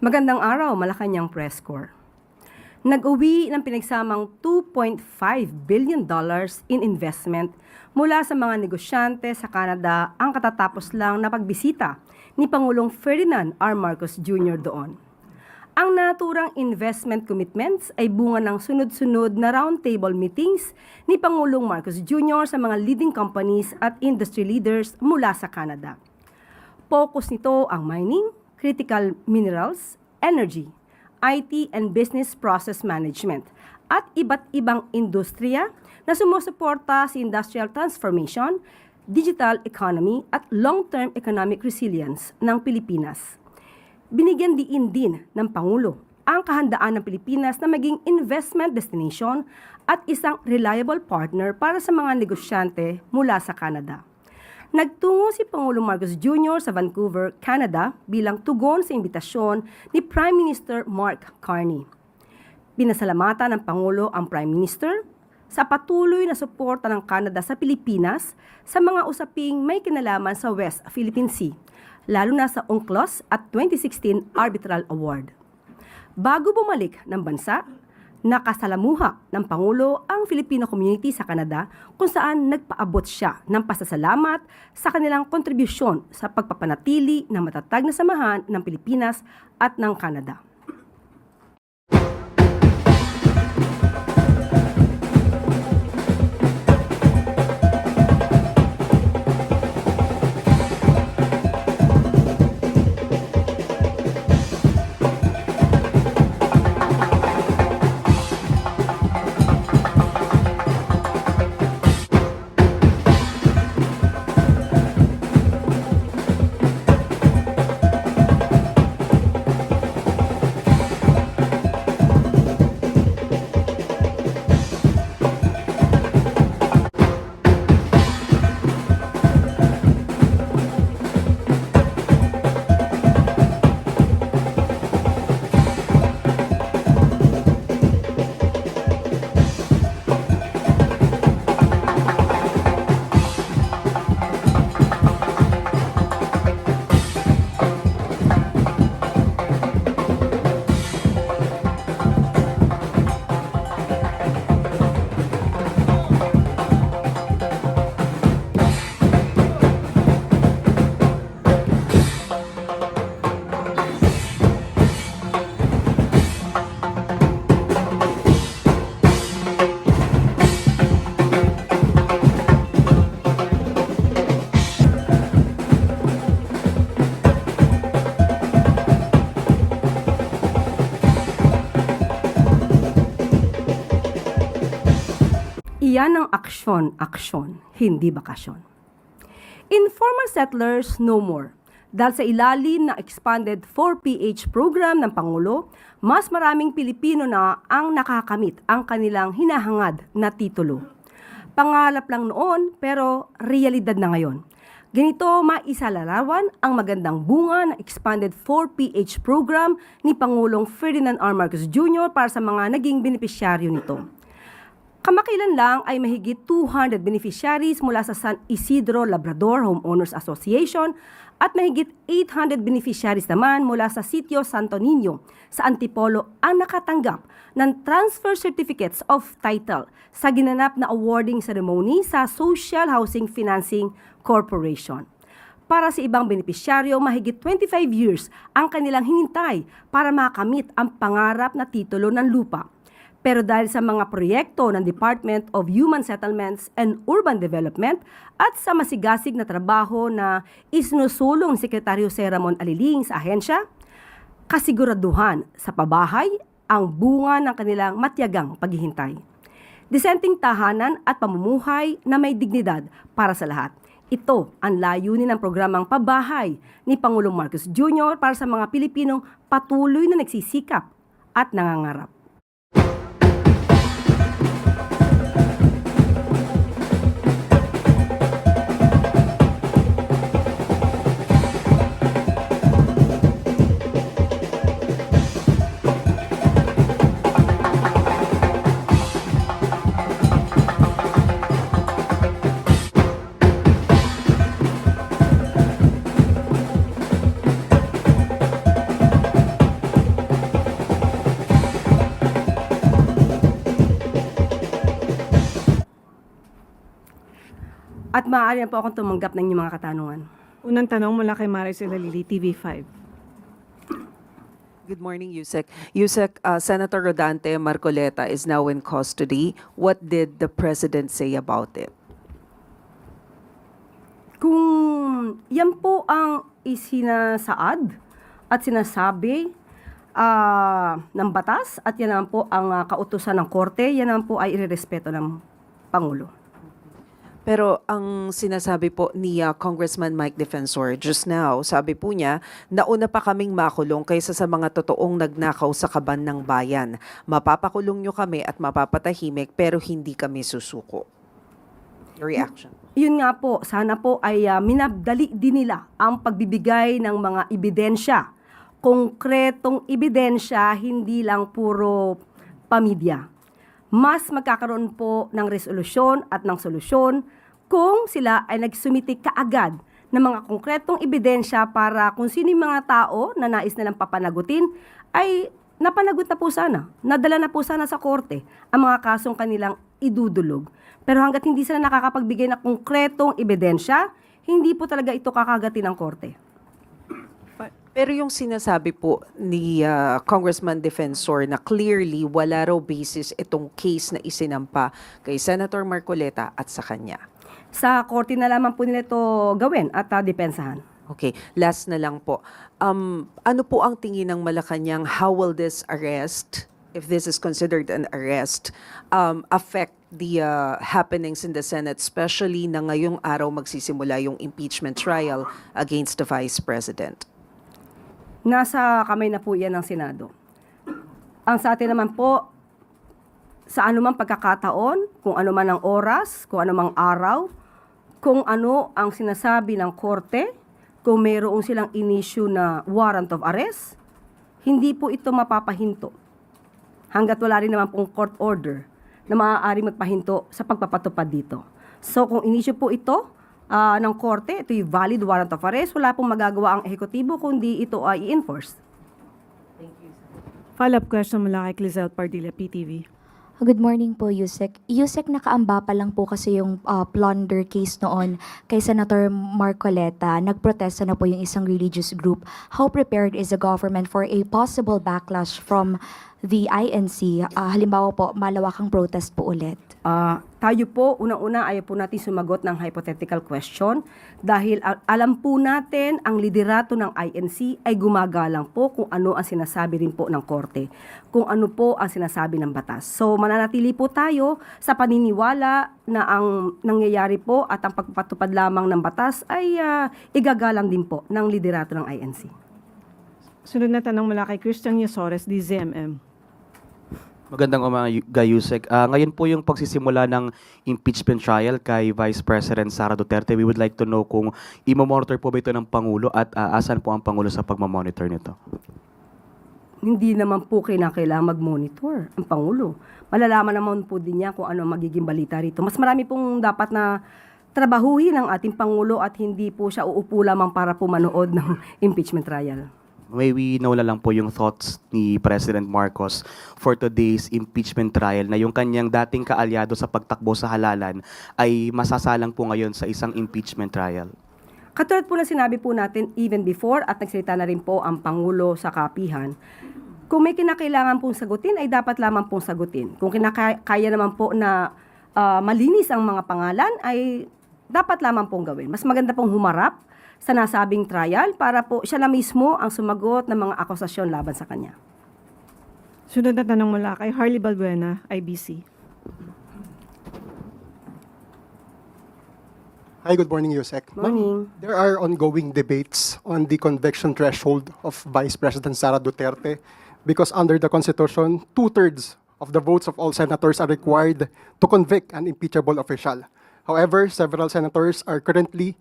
Magandang araw, Malacanang Press Corps. Nag-uwi ng pinagsamang $2.5 billion in investment mula sa mga negosyante sa Canada ang katatapos lang na pagbisita ni Pangulong Ferdinand R. Marcos Jr. doon. Ang naturang investment commitments ay bunga ng sunod-sunod na roundtable meetings ni Pangulong Marcos Jr. sa mga leading companies at industry leaders mula sa Canada. Focus nito ang mining, critical minerals, energy, IT and business process management, at iba't ibang industriya na sumusuporta sa industrial transformation, digital economy at long-term economic resilience ng Pilipinas. Binigyan diin din ng Pangulo ang kahandaan ng Pilipinas na maging investment destination at isang reliable partner para sa mga negosyante mula sa Canada. Nagtungo si Pangulong Marcos Jr. sa Vancouver, Canada bilang tugon sa imbitasyon ni Prime Minister Mark Carney. Pinasalamatan ng Pangulo ang Prime Minister sa patuloy na suporta ng Canada sa Pilipinas sa mga usaping may kinalaman sa West Philippine Sea, lalo na sa UNCLOS at 2016 Arbitral Award. Bago bumalik ng bansa, nakasalamuha ng Pangulo ang Filipino community sa Canada kung saan nagpaabot siya ng pasasalamat sa kanilang kontribusyon sa pagpapanatili ng matatag na samahan ng Pilipinas at ng Canada. Iyan ang aksyon, hindi bakasyon. Informal settlers no more. Dahil sa ilalim ng expanded 4PH program ng Pangulo, mas maraming Pilipino na ang nakakamit ang kanilang hinahangad na titulo. Pangarap lang noon pero realidad na ngayon. Ganito maisalarawan ang magandang bunga ng expanded 4PH program ni Pangulong Ferdinand R. Marcos Jr. para sa mga naging benepisyaryo nito. Kamakailan lang ay mahigit 200 beneficiaries mula sa San Isidro Labrador Homeowners Association at mahigit 800 beneficiaries naman mula sa Sitio Santo Niño sa Antipolo ang nakatanggap ng Transfer Certificates of Title sa ginanap na awarding ceremony sa Social Housing Financing Corporation. Para sa ibang benepisyaryo, mahigit 25 years ang kanilang hinintay para makamit ang pangarap na titulo ng lupa. Pero dahil sa mga proyekto ng Department of Human Settlements and Urban Development at sa masigasig na trabaho na isinusulong ni Sekretaryo Sir Ramon Aliling sa ahensya, kasiguraduhan sa pabahay ang bunga ng kanilang matiyagang paghihintay. Disenteng tahanan at pamumuhay na may dignidad para sa lahat. Ito ang layunin ng programang Pabahay ni Pangulong Marcos Jr. para sa mga Pilipinong patuloy na nagsisikap at nangangarap. At maaari na po akong tumanggap ng inyong mga katanungan. Unang tanong mula kay Maricel Alili, TV5. Good morning, Yusek. Yusek, Senator Rodante Marcoleta is now in custody. What did the President say about it? Kung yan po ang isinasaad at sinasabi ng batas at yan naman po ang kautusan ng korte, yan naman po ay irerespeto ng Pangulo. Pero ang sinasabi po ni Congressman Mike Defensor just now, sabi po niya, nauna pa kaming makulong kaysa sa mga totoong nagnakaw sa kaban ng bayan. Mapapakulong nyo kami at mapapatahimik pero hindi kami susuko. Your reaction? Yun nga po, sana po ay minabdali din nila ang pagbibigay ng mga ebidensya. Konkretong ebidensya, hindi lang puro pamidya. Mas magkakaroon po ng resolusyon at ng solusyon kung sila ay nagsumiti kaagad ng mga konkretong ebidensya para kung sino yung mga tao na nais nilang papanagutin ay napanagot na po sana, nadala na po sana sa korte ang mga kasong kanilang idudulog. Pero hanggat hindi sila nakakapagbigay ng konkretong ebidensya, hindi po talaga ito kakagatin ng korte. Pero yung sinasabi po ni Congressman Defensor na clearly wala raw basis itong case na isinampa kay Senator Marcoleta at sa kanya. Sa korte na lamang po nila ito gawin at depensahan. Okay, last na lang po. Ano po ang tingin ng Malacanang, how will this arrest, if this is considered an arrest, affect the happenings in the Senate, especially na ngayong araw magsisimula yung impeachment trial against the Vice President? Nasa kamay na po yan ng Senado. Ang sa atin naman po, sa anumang pagkakataon, kung ano man ang oras, kung ano mang araw, kung ano ang sinasabi ng korte, kung mayroon silang in-issue na warrant of arrest, hindi po ito mapapahinto. Hanggat wala rin naman pong court order na maaari magpahinto sa pagpapatupad dito. So kung in-issue po ito, ng korte, ito yung valid warrant of arrest, wala pong magagawa ang ehekutibo kundi ito ay i-enforce. Follow-up question mula kay Clizelle Pardilla, PTV. Good morning po, Yusek. Yusek, nakaamba pa lang po kasi yung plunder case noon kay Senator Marcoleta. Nagprotesta na po yung isang religious group. How prepared is the government for a possible backlash from the INC? Halimbawa po, malawakang protest po ulit. Tayo po, unang-una, ayaw po natin sumagot ng hypothetical question dahil alam po natin ang liderato ng INC ay gumagalang po kung ano ang sinasabi rin po ng korte, kung ano po ang sinasabi ng batas. So mananatili po tayo sa paniniwala na ang nangyayari po at ang pagpapatupad lamang ng batas ay igagalang din po ng liderato ng INC. Sunod na tanong mula kay Christian Yasores, DZMM. Magandang umaga, Yusek. Ngayon po yung pagsisimula ng impeachment trial kay Vice President Sara Duterte. We would like to know kung i-monitor po ba ito ng Pangulo at asan po ang Pangulo sa pagmamonitor nito? Hindi naman po kailangan mag-monitor ang Pangulo. Malalaman naman po din niya kung ano magiging balita rito. Mas marami pong dapat na trabahuhin ng ating Pangulo at hindi po siya uupo lamang para po manood ng impeachment trial. May we know na lang po yung thoughts ni President Marcos for today's impeachment trial na yung kanyang dating kaalyado sa pagtakbo sa halalan ay masasalang po ngayon sa isang impeachment trial. Katulad po na sinabi po natin even before at nagsalita na rin po ang Pangulo sa kapihan, kung may kinakailangan pong sagutin ay dapat lamang pong sagutin. Kung kaya naman po na malinis ang mga pangalan ay dapat lamang pong gawin. Mas maganda pong humarap sa nasabing trial para po siya na mismo ang sumagot ng mga akusasyon laban sa kanya. Sunod na tanong mula kay Harley Balbuena, IBC. Hi, good morning, Yusek. Morning. There are ongoing debates on the conviction threshold of Vice President Sara Duterte because under the Constitution, 2/3 of the votes of all senators are required to convict an impeachable official. However, several senators are currently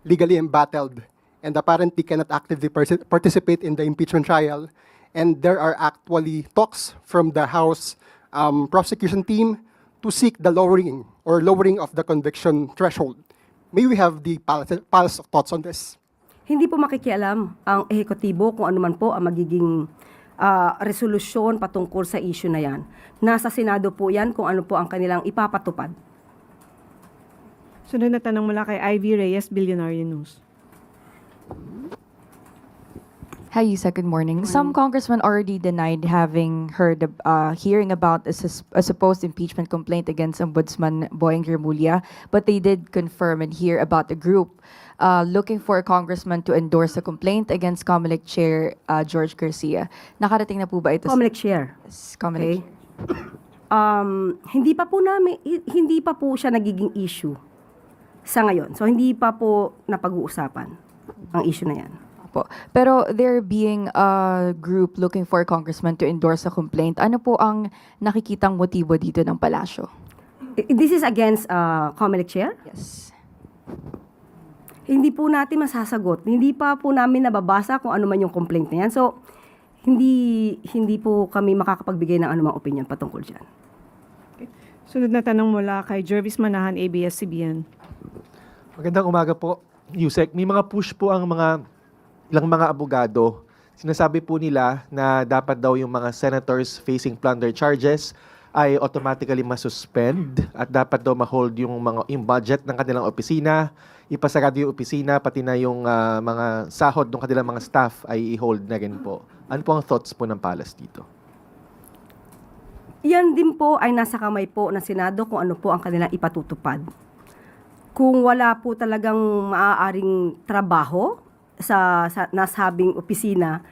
legally embattled and apparently cannot actively participate in the impeachment trial. And there are actually talks from the House prosecution team to seek the lowering of the conviction threshold. May we have the pulse of thoughts on this? Hindi po makikialam ang ehekutibo kung ano man po ang magiging resolusyon patungkol sa issue na yan. Nasa Senado po yan kung ano po ang kanilang ipapatupad. Sunod na tanong mula kay Ivy Reyes, Billionaire News. Hi, Yusek. Good morning. Some congressmen already denied having heard hearing about a supposed impeachment complaint against Ombudsman Boyeng Remulla, but they did confirm and hear about a group looking for a congressman to endorse a complaint against Comelec Chair George Garcia. Nakarating na po ba ito? Comelec Chair. Yes, Comelec Okay. Chair. Hindi pa po siya nagiging issue sa ngayon. So hindi pa po napag-uusapan ang issue na yan. Po. Pero there being a group looking for a congressman to endorse a complaint, ano po ang nakikitang motibo dito ng palasyo? This is against Comelec Chair? Yes. Hindi po natin masasagot. Hindi pa po namin nababasa kung ano man yung complaint na yan. So, hindi po kami makakapagbigay ng anumang opinion patungkol dyan. Sunod na tanong mula kay Jervis Manahan, ABS-CBN. Magandang umaga po, Yusek. May mga push po ang ilang mga abogado. Sinasabi po nila na dapat daw yung mga senators facing plunder charges ay automatically masuspend at dapat daw ma-hold yung budget ng kanilang opisina, ipasarado yung opisina, pati na yung mga sahod ng kanilang mga staff ay i-hold na rin po. Ano po ang thoughts po ng Palace dito? Yan din po ay nasa kamay po ng Senado kung ano po ang kanilang ipatutupad. Kung wala po talagang maaaring trabaho sa nasabing opisina,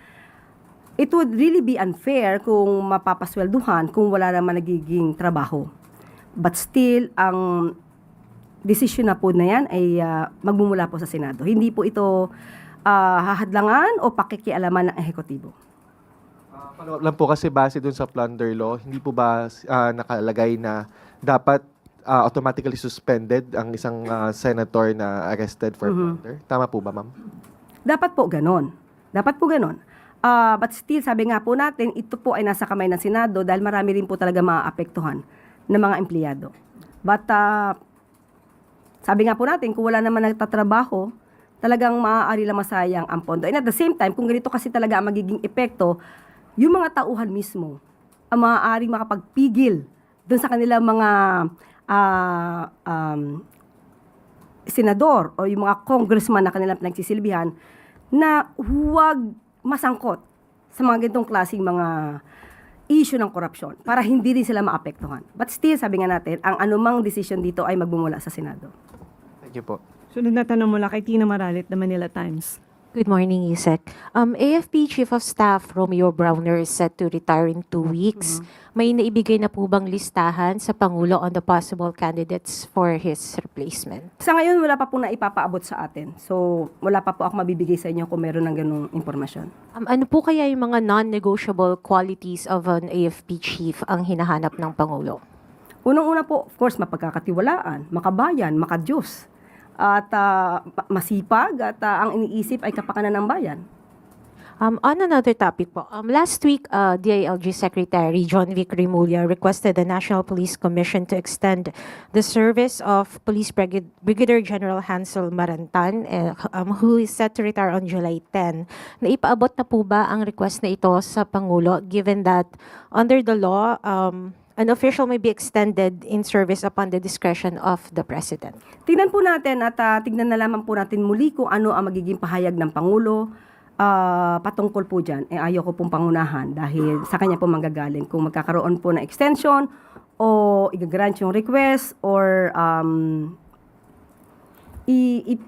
it would really be unfair kung mapapaswelduhan kung wala naman nagiging trabaho. But still, ang desisyon na po na yan ay magmumula po sa Senado. Hindi po ito hahadlangan o pakikialaman ng ehekutibo. Follow up lang po kasi base dun sa plunder law, hindi po ba nakalagay na dapat automatically suspended ang isang senator na arrested for plunder? Tama po ba, ma'am? Dapat po ganon. But still, sabi nga po natin, ito po ay nasa kamay ng Senado dahil marami rin po talaga maaapektuhan ng mga empleyado. But sabi nga po natin, kung wala naman nagtatrabaho, talagang maaari lang masayang ang pondo. And at the same time, kung ganito kasi talaga ang magiging epekto, yung mga tauhan mismo ang maaaring makapagpigil doon sa kanilang mga senador o yung mga congressman na kanilang pinagsisilbihan na huwag masangkot sa mga ganitong klaseng mga issue ng korupsyon para hindi rin sila maapektuhan. But still, sabi nga natin, ang anumang decision dito ay magmumula sa Senado. Thank you po. Sunod na tanong mula kay Tina Maralit, The Manila Times. Good morning, Yusek. AFP Chief of Staff Romeo Browner is set to retire in 2 weeks. May naibigay na po bang listahan sa Pangulo on the possible candidates for his replacement? Sa ngayon, wala pa po na ipapaabot sa atin. So, wala pa po ako mabibigay sa inyo kung meron ng ganung impormasyon. Ano po kaya yung mga non-negotiable qualities of an AFP Chief ang hinahanap ng Pangulo? Unang-una po, of course, mapagkakatiwalaan, makabayan, makadiyos, at masipag, at ang iniisip ay kapakanan ng bayan. On another topic po, last week, DILG Secretary John Vic Remulla requested the National Police Commission to extend the service of Police Brigadier General Hansel Marantan, who is set to retire on July 10. Naipaabot na po ba ang request na ito sa Pangulo, given that under the law, an official may be extended in service upon the discretion of the President? Tingnan po natin at tignan na lamang po natin muli kung ano ang magiging pahayag ng Pangulo patungkol po dyan. Ayaw ko pong pangunahan dahil sa kanya po manggagaling kung magkakaroon po ng extension o igagrant yung request or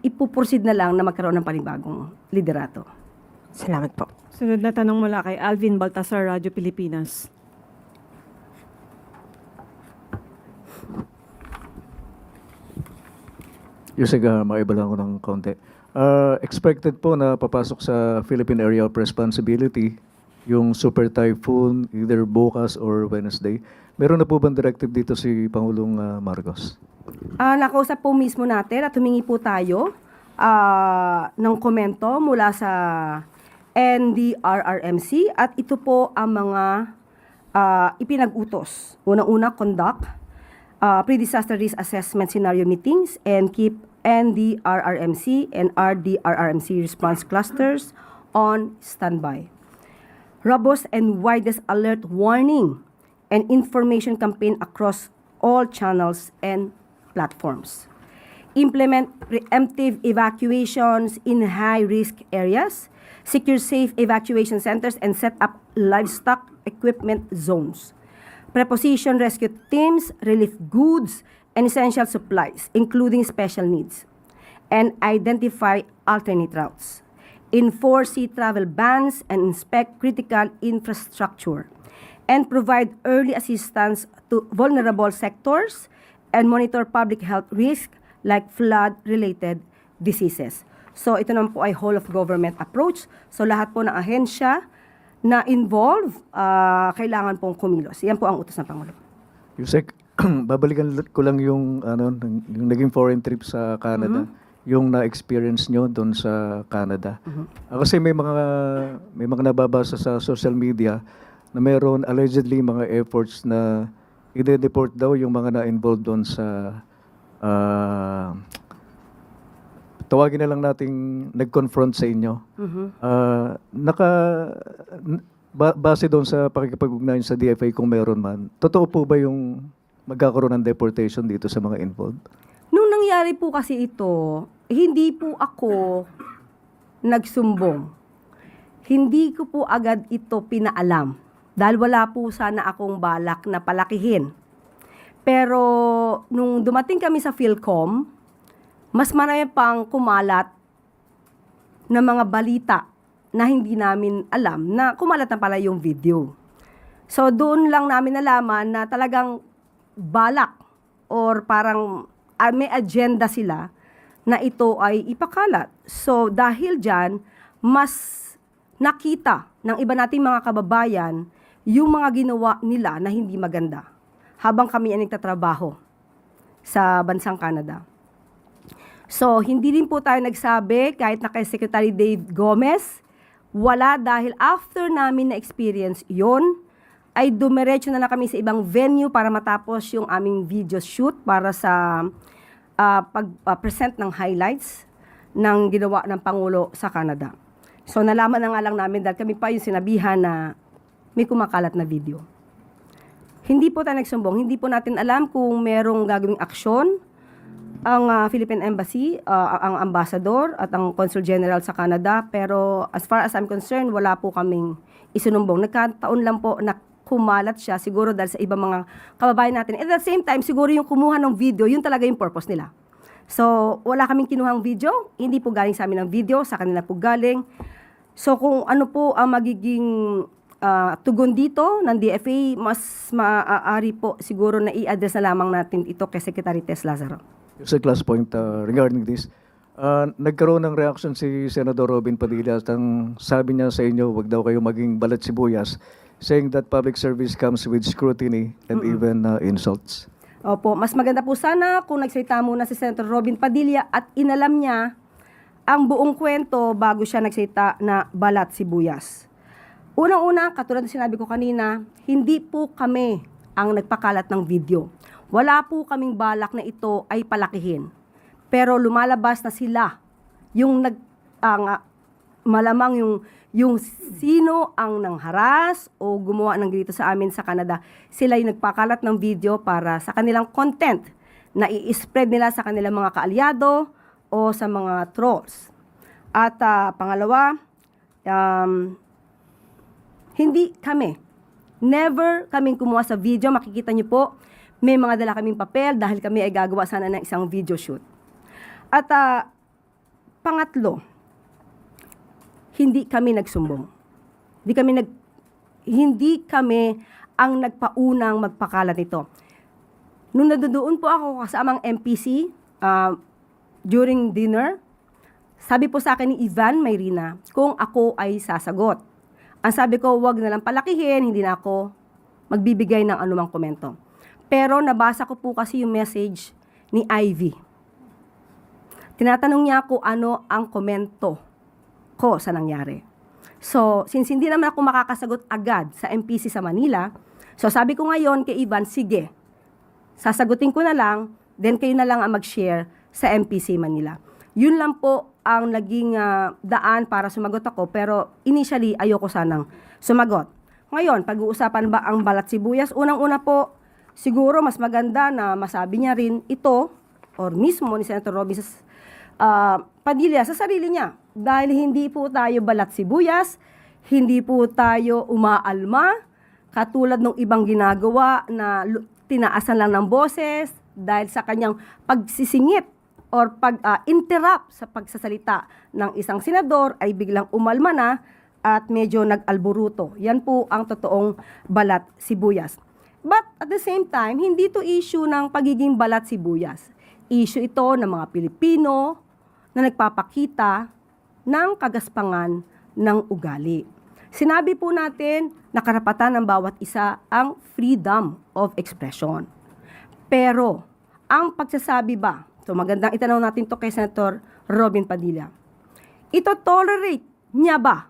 ipuproceed na lang na magkaroon ng panibagong liderato. Salamat po. Sunod na tanong mula kay Alvin Baltasar, Radyo Pilipinas. Yusek, maiba lang ko ng konti. Expected po na papasok sa Philippine Area of Responsibility yung Super Typhoon either bukas or Wednesday. Meron na po bang directive dito si Pangulong Marcos? Nakausap po mismo natin at humingi po tayo ng komento mula sa NDRRMC at ito po ang mga ipinag-utos. Unang-una, conduct pre-disaster risk assessment scenario meetings and keep NDRRMC and RDRRMC response clusters on standby. Robust and widest alert warning and information campaign across all channels and platforms. implement preemptive evacuations in high-risk areas, secure safe evacuation centers, and set up livestock equipment zones. Preposition rescue teams, relief goods, and essential supplies, including special needs, and identify alternate routes. Enforce sea travel bans and inspect critical infrastructure, and provide early assistance to vulnerable sectors and monitor public health risks like flood-related diseases. So ito naman po ay whole of government approach. So lahat po ng ahensya na involved, kailangan pong kumilos. Yan po ang utos ng Pangulo. Yusek, babalikan ko lang yung, yung naging foreign trip sa Canada. Yung na-experience nyo doon sa Canada. Kasi may mga nababasa sa social media na mayroon allegedly mga efforts na i-deport daw yung mga na-involved doon sa tawagin na lang nating nag-confront sa inyo. Base doon sa pakikipag-ugnayan sa DFA kung meron man, totoo po ba yung magkakaroon ng deportation dito sa mga involved? Nung nangyari po kasi ito, hindi po ako nagsumbong. Hindi ko po agad ito pinaalam dahil wala po sana akong balak na palakihin. Pero nung dumating kami sa PhilCom, mas marami pang kumalat na mga balita na hindi namin alam na kumalat na pala yung video. So doon lang namin nalaman na talagang balak or parang may agenda sila na ito ay ipakalat. So dahil dyan, mas nakita ng iba nating mga kababayan yung mga ginawa nila na hindi maganda habang kami ay nagtatrabaho sa bansang Canada. So, hindi rin po tayo nagsabi, kahit na kay Secretary Dave Gomez, wala dahil after namin na-experience yon ay dumiretso na kami sa ibang venue para matapos yung aming video shoot para sa pag-present ng highlights ng ginawa ng Pangulo sa Canada. So, nalaman na nga lang namin dahil kami pa yung sinabihan na may kumakalat na video. Hindi po tayo nagsumbong, hindi po natin alam kung merong gagawing aksyon ang Philippine Embassy, ang ambassador at ang Consul General sa Canada, pero as far as I'm concerned, wala po kaming isinumbong. Nagkataon lang po na kumalat siya siguro dahil sa ibang mga kababayan natin. At the same time, siguro yung kumuha ng video, yun talaga yung purpose nila. So, wala kaming kinuhang video, hindi po galing sa amin ang video, sa kanila po galing. So, kung ano po ang magiging tugon dito ng DFA, mas maaari po siguro na i-address na lamang natin ito kay Secretary Tess Lazaro. Sa last point regarding this, nagkaroon ng reaction si Senador Robin Padilla at ang sabi niya sa inyo, wag daw kayo maging balat sibuyas, saying that public service comes with scrutiny and even insults. Opo, mas maganda po sana kung nagsalita muna si Senator Robin Padilla at inalam niya ang buong kwento bago siya nagsalita na balat sibuyas. Unang-una, katulad na sinabi ko kanina, hindi po kami ang nagpakalat ng video. Wala po kaming balak na ito ay palakihin. Pero lumalabas na sila, yung malamang yung sino ang nangharas o gumawa ng ganito sa amin sa Canada, sila yung nagpakalat ng video para sa kanilang content na i-spread nila sa kanilang mga kaalyado o sa mga trolls. At pangalawa, hindi kami. Never kaming kumuha sa video. Makikita niyo po, may mga dala kaming papel dahil kami ay gagawa sana ng isang video shoot. At pangatlo, hindi kami nagsumbong. Hindi kami ang nagpaunang magpakalat nito. Nung nadudoon po ako kasamang MPC during dinner, sabi po sa akin ni Ivan Mayrina kung ako ay sasagot. Ang sabi ko, wag na lang palakihin, hindi na ako magbibigay ng anumang komento. Pero nabasa ko po kasi yung message ni Ivy. Tinatanong niya ako ano ang komento ko sa nangyari. So, since hindi naman ako makakasagot agad sa MPC sa Manila, so sabi ko ngayon kay Ivan, sige, sasagutin ko na lang, then kayo na lang ang mag-share sa MPC Manila. Yun lang po ang naging daan para sumagot ako, pero initially ayoko sanang sumagot. Ngayon, pag-uusapan ba ang balat sibuyas? Unang-una po, siguro mas maganda na masabi niya rin ito or mismo ni Senator Robin Padilla sa sarili niya. Dahil hindi po tayo balat sibuyas, hindi po tayo umaalma, katulad ng ibang ginagawa na tinaasan lang ng boses dahil sa kanyang pagsisingit or pag-interrupt sa pagsasalita ng isang senador ay biglang umalma na at medyo nag-alboruto. Yan po ang totoong balat sibuyas. But at the same time, hindi to issue ng pagiging balat sibuyas. Issue ito ng mga Pilipino na nagpapakita ng kagaspangan ng ugali. Sinabi po natin na karapatan ng bawat isa ang freedom of expression. Pero, ang pagsasabi ba, so magandang itanong natin to kay Senator Robin Padilla, ito tolerate niya ba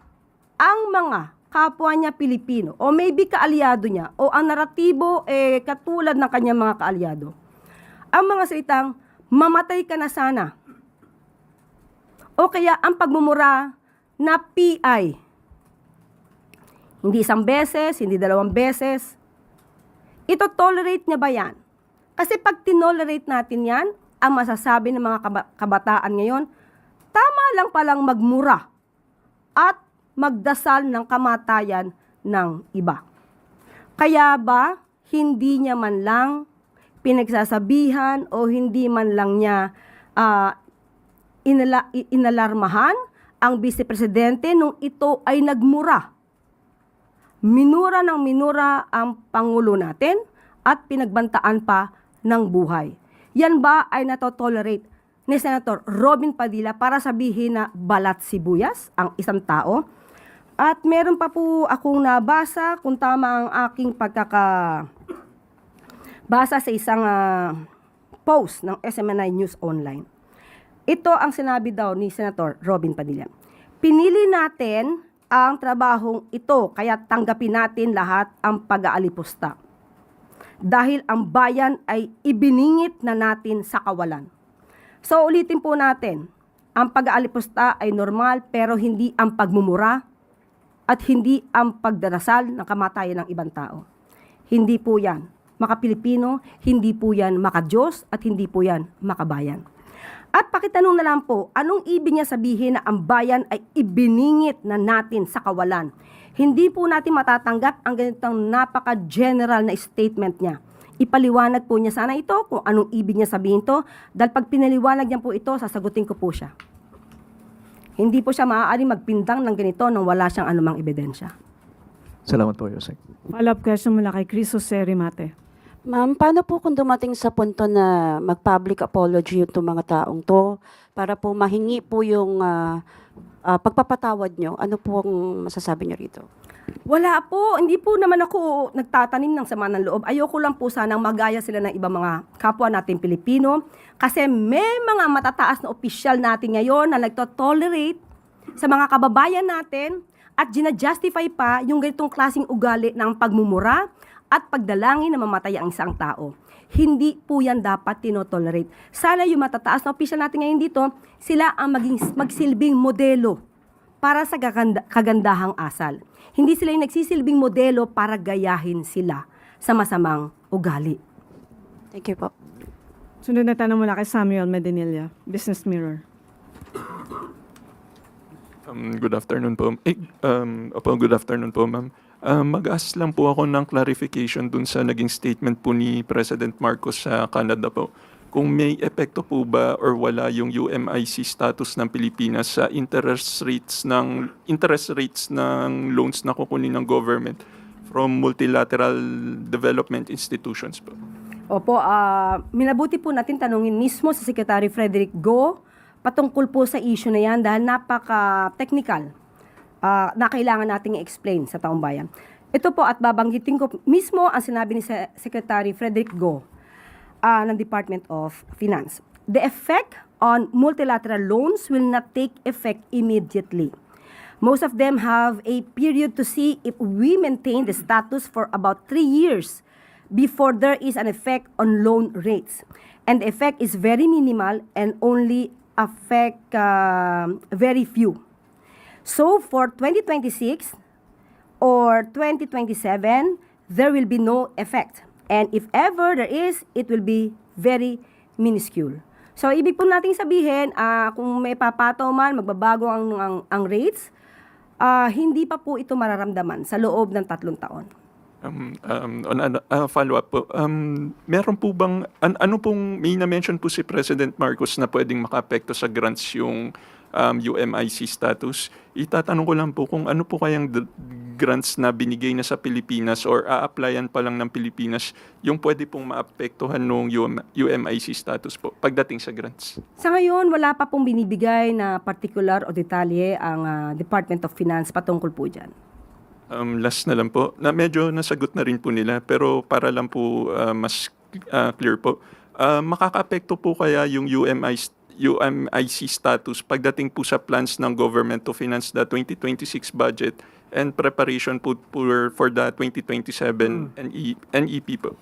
ang mga kapwa niya Pilipino o maybe kaalyado niya o ang naratibo katulad ng kanyang mga kaalyado? Ang mga salitang, mamatay ka na sana. O kaya ang pagmumura na PI. Hindi isang beses, hindi dalawang beses. Ito tolerate niya ba yan? Kasi pag tinolerate natin yan, ang masasabi ng mga kabataan ngayon, tama lang palang magmura at magdasal ng kamatayan ng iba. Kaya ba, hindi niya man lang pinagsasabihan o hindi man lang niya inalarmahan ang Vice Presidente nung ito ay nagmura. Minura ng minura ang Pangulo natin at pinagbantaan pa ng buhay. Yan ba ay natotolerate ni Senator Robin Padilla para sabihin na balat sibuyas ang isang tao? At meron pa po akong nabasa, kung tama ang aking basa sa isang post ng SMNI News Online. Ito ang sinabi daw ni Senator Robin Padilla. Pinili natin ang trabahong ito, kaya tanggapin natin lahat ang pag-aalipusta. Dahil ang bayan ay ibiningit na natin sa kawalan. So ulitin po natin, ang pag-aalipusta ay normal pero hindi ang pagmumura at hindi ang pagdarasal ng kamatayan ng ibang tao. Hindi po yan maka-Pilipino, hindi po yan maka-Diyos at hindi po yan makabayan. At pakitanong na lang po, anong ibig niya sabihin na ang bayan ay ibiningit na natin sa kawalan? Hindi po natin matatanggap ang ganitong napaka-general na statement niya. Ipaliwanag po niya sana ito kung anong ibig niya sabihin to, dahil pag pinaliwanag niya po ito, sasagutin ko po siya. Hindi po siya maaaring magpindang ng ganito nang wala siyang anumang ebidensya. Salamat po, Yusek. Follow-up question mula kay Chris Jose Rimate. Ma'am, paano po kung dumating sa punto na mag-public apology yung mga taong to para po mahingi po yung pagpapatawad nyo? Ano po ang masasabi nyo rito? Wala po, hindi po naman ako nagtatanim ng sama ng loob. Ayoko lang po sanang magaya sila ng ibang mga kapwa natin Pilipino kasi may mga matataas na opisyal natin ngayon na nagto-tolerate sa mga kababayan natin at gina-justify pa yung ganitong klaseng ugali ng pagmumura at pagdalangin na mamatay ang isang tao. Hindi po yan dapat tinotolerate. Sana yung matataas na opisyal natin ngayon dito, sila ang magsilbing modelo para sa kagandahang asal. Hindi sila yung nagsisilbing modelo para gayahin sila sa masamang ugali. Thank you po. Sunod na tanong mula kay Samuel Medinilla, Business Mirror. Good afternoon po. Good afternoon po, ma'am. Mag-ask lang po ako ng clarification dun sa naging statement po ni President Marcos sa Canada po. Kung may epekto po ba or wala yung UMIC status ng Pilipinas sa interest rates ng loans na kukunin ng government from multilateral development institutions po. Opo, minabuti po natin tanungin mismo sa Secretary Frederick Go patungkol po sa issue na yan dahil napaka-technical na kailangan nating i-explain sa taong bayan. Ito po at babanggitin ko mismo ang sinabi ni Secretary Frederick Go ng Department of Finance. The effect on multilateral loans will not take effect immediately. Most of them have a period to see if we maintain the status for about 3 years before there is an effect on loan rates. And the effect is very minimal and only affect very few. So for 2026 or 2027, there will be no effect. And if ever there is, it will be very minuscule. So, ibig po nating sabihin, kung may papataw man, magbabago ang rates, hindi pa po ito mararamdaman sa loob ng 3 taon. Follow-up po. Meron po bang, ano pong, may na-mention po si President Marcos na pwedeng makaapekto sa grants yung UMIC status. Itatanong ko lang po kung ano po kayang grants na binigay na sa Pilipinas or a-applyan pa lang ng Pilipinas yung pwede pong maapektuhan ng UMIC status po pagdating sa grants. Sa ngayon, wala pa pong binibigay na particular o detalye ang Department of Finance patungkol po dyan. Last na lang po, na medyo nasagot na rin po nila, pero para lang po mas clear po, makakaapekto po kaya yung UMIC status pagdating po sa plans ng government to finance the 2026 budget and preparation po for the 2027 NEP po?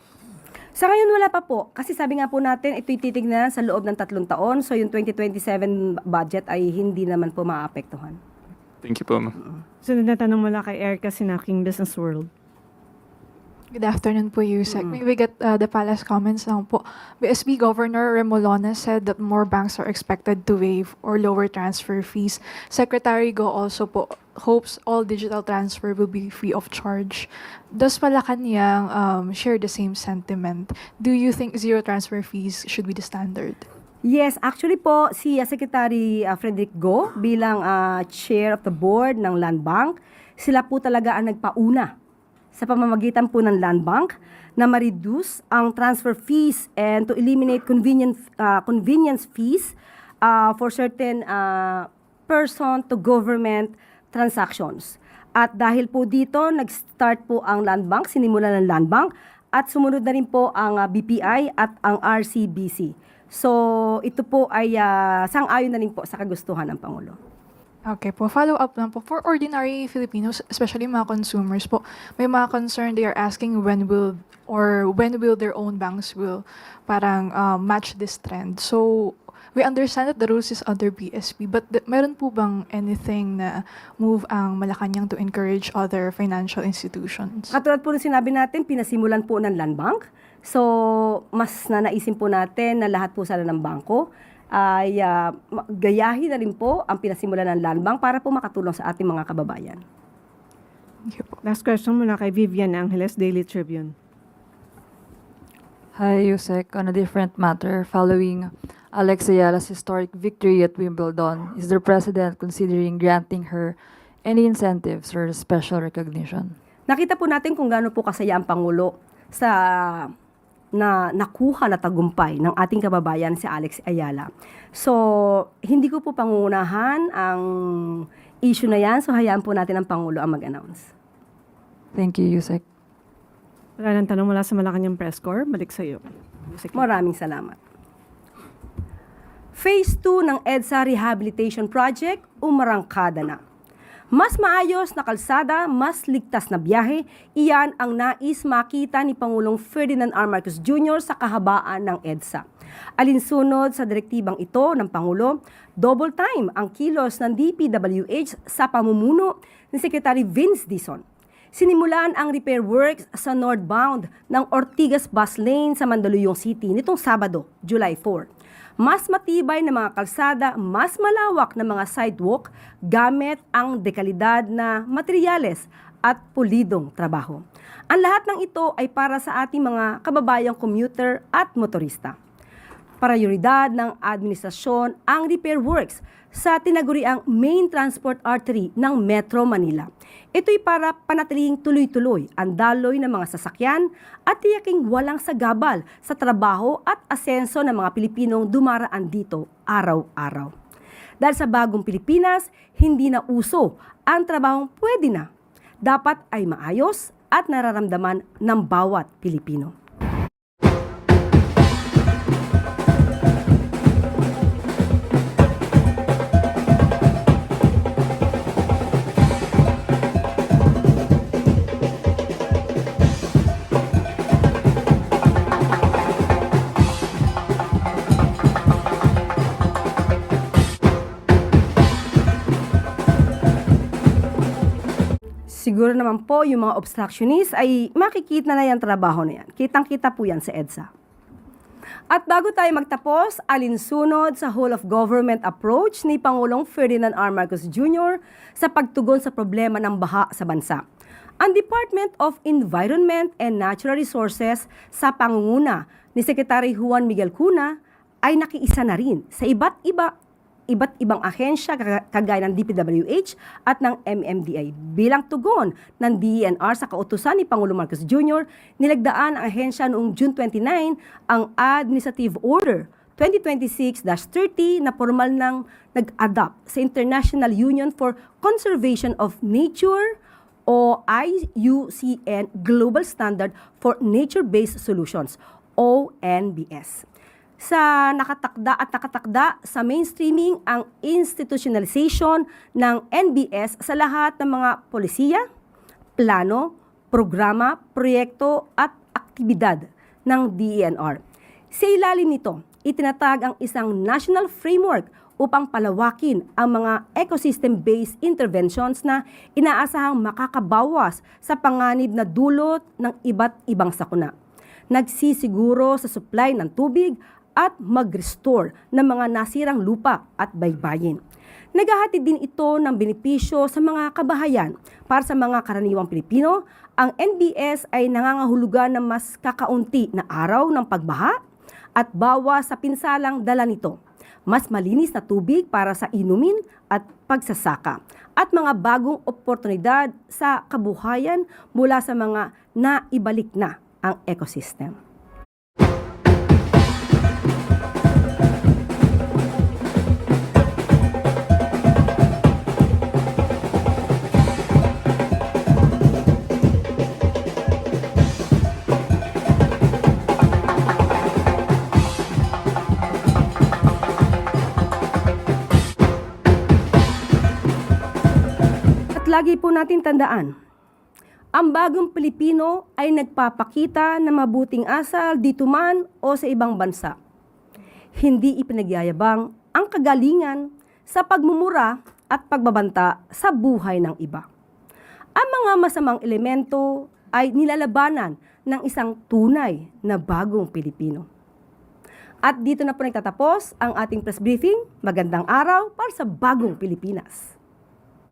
Sa ngayon, wala pa po. Kasi sabi nga po natin, ito'y titignan sa loob ng 3 taon. So, yung 2027 budget ay hindi naman po maapektuhan. Thank you po, ma'am. Sunod na tanong mula kay Erica Sinaking, Business World. Good afternoon po, Yusek. May we get the palace comments lang po. BSB Governor Remolona said that more banks are expected to waive or lower transfer fees. Secretary Go also po hopes all digital transfer will be free of charge. Does Malacanang share the same sentiment? Do you think zero transfer fees should be the standard? Yes, actually po, si Secretary Frederick Go bilang chair of the board ng Land Bank, sila po talaga ang nagpauna sa pamamagitan po ng Land Bank na ma-reduce ang transfer fees and to eliminate convenience fees for certain person-to-government transactions. At dahil po dito, nag-start po ang Land Bank, sinimula ng Land Bank, at sumunod na rin po ang BPI at ang RCBC. So, ito po ay sang-ayon na rin po sa kagustuhan ng Pangulo. Okay po, follow up lang po. For ordinary Filipinos, especially mga consumers po, may mga concern, they are asking when will their own banks will parang match this trend. So, we understand that the rules is under BSP, but meron po bang anything na move ang Malacanang to encourage other financial institutions? Katulad po ng sinabi natin, pinasimulan po ng Land Bank. So, mas nanaisin po natin na lahat po sana ng bangko ay gayahin na rin po ang pinasimulan ng Land Bank para po makatulong sa ating mga kababayan. Thank you po. Last question mula kay Vivian Angeles, Daily Tribune. Hi, Yusek. On a different matter, following Alex Ayala's historic victory at Wimbledon, is the President considering granting her any incentives or special recognition? Nakita po natin kung gaano po kasaya ang Pangulo sa na nakuha na tagumpay ng ating kababayan si Alex Ayala. So, hindi ko po pangunahan ang issue na yan. So, hayaan po natin ang Pangulo ang mag-announce. Thank you, Yusek. Wala nang tanong mula sa Malacanang Press Corps. Balik sa iyo. Maraming salamat. Phase 2 ng EDSA Rehabilitation Project umarangkada na. Mas maayos na kalsada, mas ligtas na biyahe, iyan ang nais makita ni Pangulong Ferdinand R. Marcos Jr. sa kahabaan ng EDSA. Alinsunod sa direktibang ito ng Pangulo, double time ang kilos ng DPWH sa pamumuno ni Secretary Vince Dizon. Sinimulan ang repair works sa northbound ng Ortigas Bus Lane sa Mandaluyong City nitong Sabado, July 4. Mas matibay na mga kalsada, mas malawak na mga sidewalk gamit ang dekalidad na materyales at pulidong trabaho. Ang lahat ng ito ay para sa ating mga kababayang commuter at motorista. Prioridad ng administrasyon ang repair works sa tinaguriang main transport artery ng Metro Manila. Ito'y para panatiling tuloy-tuloy ang daloy ng mga sasakyan at tiyaking walang sagabal sa trabaho at asenso ng mga Pilipinong dumaraan dito araw-araw. Dahil sa bagong Pilipinas, hindi na uso ang trabahong pwede na. Dapat ay maayos at nararamdaman ng bawat Pilipino. Siguro naman po yung mga obstructionist ay makikita na yung trabaho na yan. Kitang-kita po yan sa EDSA. At bago tayo magtapos, alinsunod sa whole of government approach ni Pangulong Ferdinand R. Marcos Jr. sa pagtugon sa problema ng baha sa bansa. Ang Department of Environment and Natural Resources sa pangunguna ni Secretary Juan Miguel Cuna ay nakiisa na rin sa iba't ibang ahensya kagaya ng DPWH at ng MMDA. Bilang tugon ng DENR sa kautusan ni Pangulong Marcos Jr., nilagdaan ang ahensya noong June 29 ang Administrative Order 2026-30 na formal nang nag-adopt sa International Union for Conservation of Nature o IUCN Global Standard for Nature-Based Solutions, ONBS. Sa nakatakda sa mainstreaming ang institutionalization ng NBS sa lahat ng mga polisiya, plano, programa, proyekto at aktibidad ng DENR. Sa ilalim nito, itinatag ang isang national framework upang palawakin ang mga ecosystem-based interventions na inaasahang makakabawas sa panganib na dulot ng iba't ibang sakuna. Nagsisiguro sa supply ng tubig at mag-restore ng mga nasirang lupa at baybayin. Naghahatid din ito ng benepisyo sa mga kabahayan. Para sa mga karaniwang Pilipino, ang NBS ay nangangahulugan ng mas kakaunti na araw ng pagbaha at bawas sa pinsalang dala nito. Mas malinis na tubig para sa inumin at pagsasaka at mga bagong oportunidad sa kabuhayan mula sa mga naibalik na ang ecosystem. Lagi po natin tandaan, ang bagong Pilipino ay nagpapakita ng mabuting asal dito man o sa ibang bansa. Hindi ipinagyayabang ang kagalingan sa pagmumura at pagbabanta sa buhay ng iba. Ang mga masamang elemento ay nilalabanan ng isang tunay na bagong Pilipino. At dito na po nagtatapos ang ating press briefing. Magandang araw para sa bagong Pilipinas.